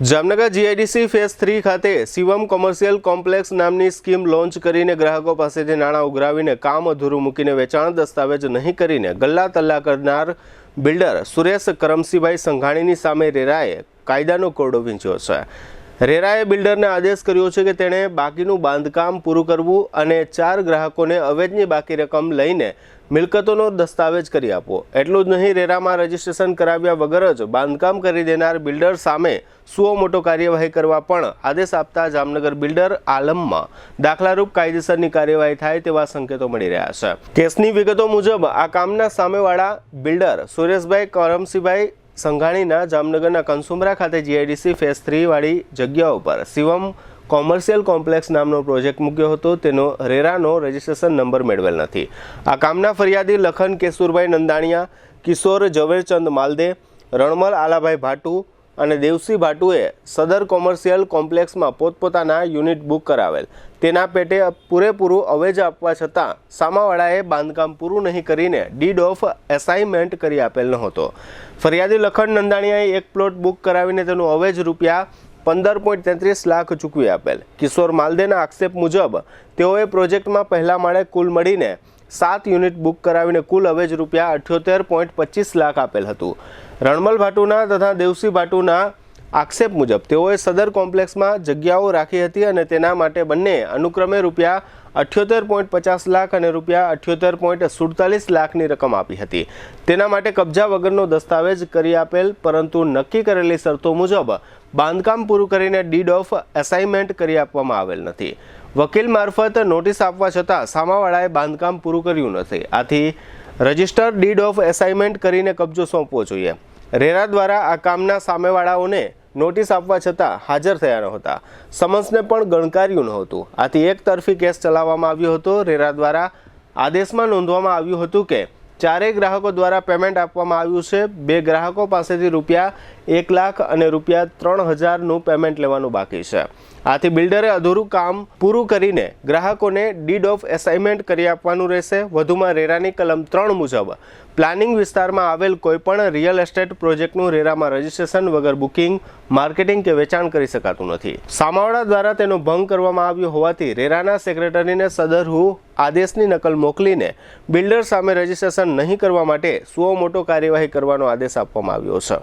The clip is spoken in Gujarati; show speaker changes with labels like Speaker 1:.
Speaker 1: જામનગર જીઆઈડીસી ફેઝ 3 ખાતે શિવમ કોમર્શિયલ કોમ્પ્લેક્સ નામની સ્કીમ લોન્ચ કરીને ગ્રાહકો પાસેથી નાણાં ઉઘરાવીને કામ અધૂરું મૂકીને વેચાણ દસ્તાવેજ નહીં કરીને ગલ્લા તલ્લા કરનાર બિલ્ડર સુરેશ કરમસીભાઈ સંઘાણીની સામે રેરાએ કાયદાનો કોરડો વીંચ્યો છે। રેરાએ બિલ્ડરને આદેશ કર્યો છે કે તેણે બાકીનું બાંધકામ પૂરું કરવું અને 4 ગ્રાહકોને અવેજની બાકી રકમ લઈને મિલકતોનો દસ્તાવેજ કરી આપવો। એટલું જ નહીં, રેરામાં રજીસ્ટ્રેશન કરાવ્યા વગર જ બાંધકામ કરી દેનાર બિલ્ડર સામે સુઓ મોટો કાર્યવાહી કરવા પણ આદેશ આપતા જામનગર બિલ્ડર આલમમાં દાખલારૂપ કાયદેસરની કાર્યવાહી થાય તેવા સંકેતો મળી રહ્યા છે। કેસની વિગતો મુજબ આ કામના સામેવાળા બિલ્ડર સુરેશભાઈ કરમસીભાઈ સંઘાણીના જામનગરના કંસુમરા ખાતે જીઆઈડીસી ફેઝ 3 વાળી જગ્યા ઉપર શિવમ કોમર્શિયલ કોમ્પ્લેક્સ નામનો પ્રોજેક્ટ મૂક્યો હતો। તેનો રેરાનો રજીસ્ટ્રેશન નંબર મેળવેલ નથી। આ કામના ફરિયાદી લખન કેશુરભાઈ નંદાણીયા, કિશોર ઝવેરચંદ માલદે, રણમલ આલાભાઈ ભાટુ અને દેવસી ભાટુએ સદર કોમર્શિયલ કોમ્પ્લેક્સમાં પોતપોતાના યુનિટ બુક કરાવેલ। તેના પેટે પૂરેપૂરું અવેજ આપવા છતાં સામાવાળાએ બાંધકામ પૂરું નહીં કરીને ડીડ ઓફ એસાઇનમેન્ટ કરી આપેલ નહોતો। ફરિયાદી લખન નંદાણીયાએ એક પ્લોટ બુક કરાવીને તેનું અવેજ રૂપિયા 15.33 લાખ ચૂકવી આપેલ। કિશોર માલદેના આક્ષેપ મુજબ તેઓએ પ્રોજેક્ટમાં પહેલા માળે કુલ મળીને 7 યુનિટ બુક કરાવીને કુલ અવેજ રૂપિયા 78.25 લાખ આપેલ હતું। રણમલ ભાટુના તથા દેવસી ભાટુના આક્ષેપ મુજબ તેઓએ સદર કોમ્પ્લેક્સમાં જગ્યાઓ રાખી હતી અને તેના માટે બંને અનુક્રમે રૂપિયા 78.50 લાખ અને રૂપિયા 78.47 લાખની રકમ આપી હતી। તેના માટે કબજા વગરનો દસ્તાવેજ કરી આપેલ, પરંતુ નક્કી કરેલી શરતો મુજબ બાંધકામ પૂરું કરીને ડીડ ઓફ એસાઇનમેન્ટ કરી આપવામાં આવેલ નથી। વકીલ મારફત નોટિસ આપવા છતાં સામાવાળાએ બાંધકામ પૂરું કર્યું નથી। આથી રજિસ્ટર ડીડ ઓફ એસાઇનમેન્ટ કરીને કબજો સોંપવો જોઈએ। રેરા દ્વારા આ કામના સામેવાળાઓને નોટિસ આપવા છતાં હાજર થયા નહોતા, સમન્સને પણ ગણકાર્યું નહોતું। આથી એક તરફી કેસ ચલાવવામાં આવ્યો હતો। રેરા દ્વારા આદેશમાં નોંધવામાં આવ્યું હતું કે 4 ગ્રાહકો દ્વારા પેમેન્ટ આપવામાં આવ્યું છે। 2 ગ્રાહકો પાસેથી રૂપિયા 1 લાખ અને રૂપિયા 3000નું પેમેન્ટ લેવાનું બાકી છે। આથી બિલ્ડરે અધૂરું કામ પૂરું કરીને ગ્રાહકોને ડીડ ઓફ એસાઇનમેન્ટ કરી આપવાનું રહેશે। વધુમાં રેરાની કલમ 3 મુજબ પ્લાનિંગ વિસ્તારમાં આવેલ કોઈપણ રિયલ એસ્ટેટ પ્રોજેક્ટનું રેરામાં રજીસ્ટ્રેશન વગર બુકિંગ, માર્કેટિંગ કે વેચાણ કરી શકાતું નથી। સામાવાળા દ્વારા તેનો ભંગ કરવામાં આવ્યો હોવાથી રેરાના સેક્રેટરીને સદરહુ આદેશની નકલ મોકલીને બિલ્ડર સામે રજીસ્ટ્રેશન નહીં કરવા માટે સુઓ મોટો કાર્યવાહી કરવાનો આદેશ આપવામાં આવ્યો છે।